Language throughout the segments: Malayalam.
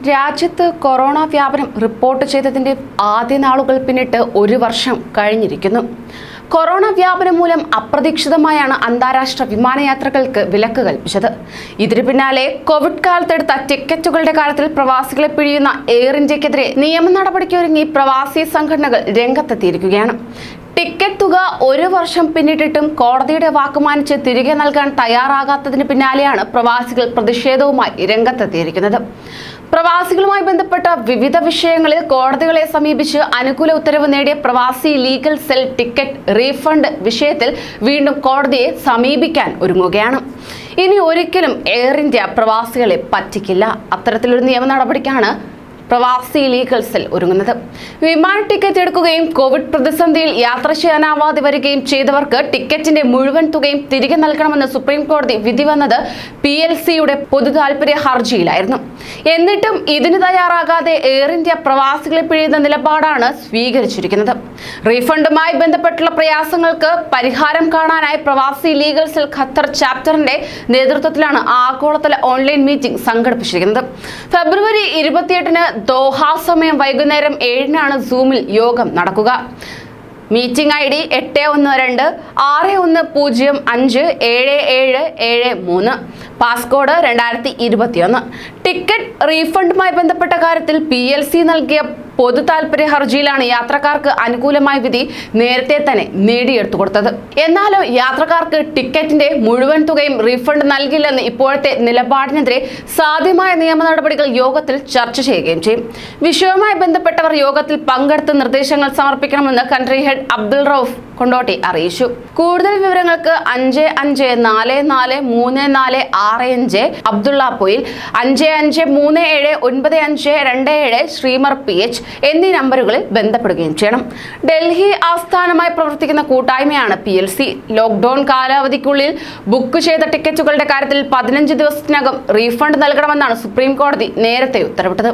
രാജ്യത്ത് കൊറോണ വ്യാപനം റിപ്പോർട്ട് ചെയ്തതിന്റെ ആദ്യ നാളുകൾ പിന്നിട്ട് ഒരു വർഷം കഴിഞ്ഞിരിക്കുന്നു. കൊറോണ വ്യാപനം മൂലം അപ്രതീക്ഷിതമായാണ് അന്താരാഷ്ട്ര വിമാനയാത്രകൾക്ക് വിലക്ക് കൽപ്പിച്ചത്. ഇതിനു പിന്നാലെ കോവിഡ് കാലത്തെടുത്ത ടിക്കറ്റുകളുടെ കാര്യത്തിൽ പ്രവാസികളെ പിഴിയുന്ന എയർ ഇന്ത്യക്കെതിരെ നിയമ നടപടിക്കൊരുങ്ങി പ്രവാസി സംഘടനകൾ രംഗത്തെത്തിയിരിക്കുകയാണ്. ടിക്കറ്റ് തുക ഒരു വർഷം പിന്നിട്ടിട്ടും കോടതിയുടെ വാക്കുമാനിച്ച് തിരികെ നൽകാൻ തയ്യാറാകാത്തതിന് പിന്നാലെയാണ് പ്രവാസികൾ പ്രതിഷേധവുമായി രംഗത്തെത്തിയിരിക്കുന്നത്. പ്രവാസികളുമായി ബന്ധപ്പെട്ട വിവിധ വിഷയങ്ങളിൽ കോടതികളെ സമീപിച്ച് അനുകൂല ഉത്തരവ് നേടിയ പ്രവാസി ലീഗൽ സെൽ ടിക്കറ്റ് റീഫണ്ട് വിഷയത്തിൽ വീണ്ടും കോടതിയെ സമീപിക്കാൻ ഒരുങ്ങുകയാണ്. ഇനി ഒരിക്കലും എയർ ഇന്ത്യ പ്രവാസികളെ പറ്റിക്കില്ല. അത്തരത്തിലൊരു നിയമ നടപടിക്കാണ് പ്രവാസി ലീഗൽ സെൽ ഒരുങ്ങുന്നത്. വിമാന ടിക്കറ്റ് എടുക്കുകയും കോവിഡ് പ്രതിസന്ധിയിൽ യാത്ര ചെയ്യാനാവാതെ വരികയും ചെയ്തവർക്ക് ടിക്കറ്റിന്റെ മുഴുവൻ തുകയും തിരികെ നൽകണമെന്ന് സുപ്രീം കോടതി വിധി വന്നത് PLCയുടെ പൊതു താൽപര്യ ഹർജിയിലായിരുന്നു. എന്നിട്ടും ഇതിന് തയ്യാറാകാതെ എയർ ഇന്ത്യ പ്രവാസികളെ പിഴിയുന്ന നിലപാടാണ് സ്വീകരിച്ചിരിക്കുന്നത്. റീഫണ്ടുമായി ബന്ധപ്പെട്ടുള്ള പ്രയാസങ്ങൾക്ക് പരിഹാരം കാണാനായി പ്രവാസി ലീഗൽ സെൽ ഖത്തർ ചാപ്റ്ററിന്റെ നേതൃത്വത്തിലാണ് ആഗോളതല ഓൺലൈൻ മീറ്റിംഗ് സംഘടിപ്പിച്ചിരിക്കുന്നത്. ഫെബ്രുവരി 28-ന് ദോഹ സമയം വൈകുന്നേരം 7-നാണ് സൂമിൽ യോഗം നടക്കുക. Meeting ID 8126057773, passcode 2021. ടിക്കറ്റ് റീഫണ്ടുമായി ബന്ധപ്പെട്ട കാര്യത്തിൽ PLC നൽകിയ പൊതു താൽപര്യ ഹർജിയിലാണ് യാത്രക്കാർക്ക് അനുകൂലമായ വിധി നേരത്തെ തന്നെ നേടിയെടുത്തു കൊടുത്തത്. എന്നാലോ യാത്രക്കാർക്ക് ടിക്കറ്റിന്റെ മുഴുവൻ തുകയും റീഫണ്ട് നൽകില്ലെന്ന് ഇപ്പോഴത്തെ നിലപാടിനെതിരെ സാധ്യമായ നിയമ നടപടികൾ യോഗത്തിൽ ചർച്ച ചെയ്യുകയും ചെയ്യും. വിഷയവുമായി ബന്ധപ്പെട്ടവർ യോഗത്തിൽ പങ്കെടുത്ത് നിർദ്ദേശങ്ങൾ സമർപ്പിക്കണമെന്ന് കൺട്രി ഹെഡ് അബ്ദുൾ റൌഫ് കൊണ്ടോട്ടി അറിയിച്ചു. കൂടുതൽ വിവരങ്ങൾക്ക് 55443465 അബ്ദുള്ളാപ്പൊയിൽ, 55379527 ശ്രീമർ PH എന്നീ നമ്പറുകളിൽ ബന്ധപ്പെടുകയും ചെയ്യണം. ഡൽഹി ആസ്ഥാനമായി പ്രവർത്തിക്കുന്ന കൂട്ടായ്മയാണ് PLC. ലോക്ക്ഡൌൺ കാലാവധിക്കുള്ളിൽ ബുക്ക് ചെയ്ത ടിക്കറ്റുകളുടെ കാര്യത്തിൽ 15 ദിവസത്തിനകം റീഫണ്ട് നൽകണമെന്നാണ് സുപ്രീം കോടതി നേരത്തെ ഉത്തരവിട്ടത്.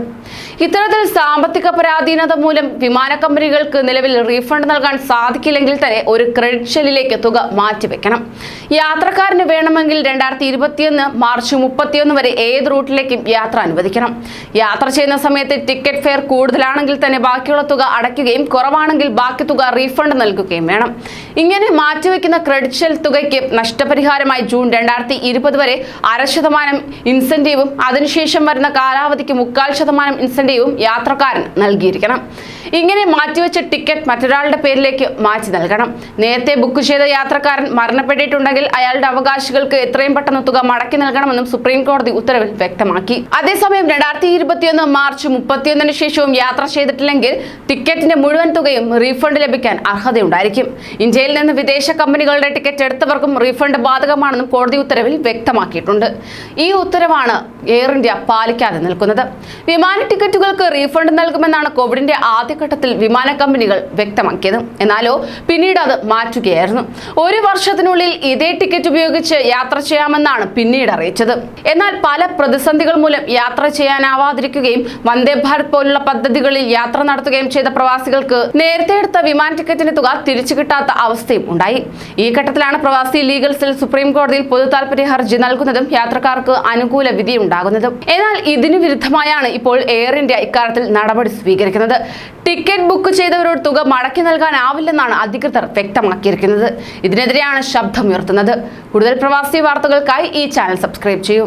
ഇത്തരത്തിൽ സാമ്പത്തിക പരാധീനത മൂലം വിമാന കമ്പനികൾക്ക് നിലവിൽ റീഫണ്ട് നൽകാൻ സാധിക്കില്ലെങ്കിൽ തന്നെ ഒരു ക്രെഡിറ്റ് ഷെല്ലിലേക്ക് തുക മാറ്റിവെക്കണം. യാത്രക്കാരന് വേണമെങ്കിൽ 2021 മാർച്ച് 31 വരെ ഏത് റൂട്ടിലേക്കും യാത്ര അനുവദിക്കണം. യാത്ര ചെയ്യുന്ന സമയത്ത് ടിക്കറ്റ് ഫെയർ കൂടുതലാണെങ്കിൽ തന്നെ ബാക്കിയുള്ള തുക അടയ്ക്കുകയും കുറവാണെങ്കിൽ ബാക്കി തുക റീഫണ്ട് നൽകുകയും വേണം. ഇങ്ങനെ മാറ്റിവെക്കുന്ന ക്രെഡിറ്റ് ഷെൽ തുകയ്ക്ക് നഷ്ടപരിഹാരമായി ജൂൺ 2020 വരെ 0.5% ഇൻസെന്റീവും അതിനുശേഷം വരുന്ന കാലാവധിക്ക് 0.25% ഇൻസെന്റീവും യാത്രക്കാരൻ നൽകിയിരിക്കണം. ഇങ്ങനെ മാറ്റിവെച്ച ടിക്കറ്റ് മറ്റൊരാളുടെ പേരിലേക്ക് മാറ്റി നൽകണം. നേരത്തെ ബുക്ക് ചെയ്ത യാത്രക്കാരൻ മരണപ്പെട്ടിട്ടുണ്ടെങ്കിൽ അയാളുടെ അവകാശികൾക്ക് എത്രയും പെട്ടെന്ന് തുക മടക്കി നൽകണമെന്നും സുപ്രീം കോടതി ഉത്തരവിൽ വ്യക്തമാക്കി. അതേസമയം 2021 മാർച്ച് 31-ന് ശേഷവും യാത്ര ചെയ്തിട്ടില്ലെങ്കിൽ ടിക്കറ്റിന്റെ മുഴുവൻ തുകയും റീഫണ്ട് ലഭിക്കാൻ അർഹതയുണ്ടായിരിക്കും. ഇന്ത്യയിൽ നിന്ന് വിദേശ കമ്പനികളുടെ ടിക്കറ്റ് എടുത്തവർക്കും റീഫണ്ട് ബാധകമാണെന്നും കോടതി ഉത്തരവിൽ വ്യക്തമാക്കിയിട്ടുണ്ട്. ഈ ഉത്തരവാണ് എയർ ഇന്ത്യ പാലിക്കാതെ നിൽക്കുന്നത്. വിമാന ടിക്കറ്റുകൾക്ക് റീഫണ്ട് നൽകുമെന്നാണ് കോവിഡിന്റെ ആദ്യഘട്ടത്തിൽ വിമാന കമ്പനികൾ വ്യക്തമാക്കിയത്. എന്നാലോ പിന്നീട് അത് മാറ്റുകയായിരുന്നു. ഒരു വർഷത്തിനുള്ളിൽ ഇതേ ടിക്കറ്റ് ഉപയോഗിച്ച് യാത്ര ചെയ്യാമെന്നാണ് പിന്നീട് അറിയിച്ചത്. എന്നാൽ പല പ്രതിസന്ധികൾ മൂലം യാത്ര ചെയ്യാനാവാതിരിക്കുകയും വന്ദേ ഭാരത് പോലുള്ള പദ്ധതികളിൽ യാത്ര നടത്തുകയും ചെയ്ത പ്രവാസികൾക്ക് നേരത്തെ എടുത്ത വിമാന ടിക്കറ്റിന് തുക തിരിച്ചു കിട്ടാത്ത അവസ്ഥയും ഉണ്ടായി. ഈ ഘട്ടത്തിലാണ് പ്രവാസി ലീഗൽ സെൽ സുപ്രീം കോടതിയിൽ പൊതു താൽപര്യ ഹർജി നൽകുന്നതും യാത്രക്കാർക്ക് അനുകൂല വിധി ഉണ്ടാകുന്നതും. എന്നാൽ ഇതിനു വിരുദ്ധമായാണ് ഇപ്പോൾ എയർ ഇന്ത്യ ഇക്കാര്യത്തിൽ നടപടി സ്വീകരിക്കുന്നത്. ടിക്കറ്റ് ബുക്ക് ചെയ്തവരോട് തുക മടക്കി നൽകാനാവില്ലെന്നാണ് അധികൃതർ വ്യക്തമാക്കിയിരിക്കുന്നത്. ഇതിനെതിരെയാണ് ശബ്ദമുയർത്തുന്നത്. കൂടുതൽ പ്രവാസി വാർത്തകൾക്കായി ഈ ചാനൽ സബ്സ്ക്രൈബ് ചെയ്യൂ.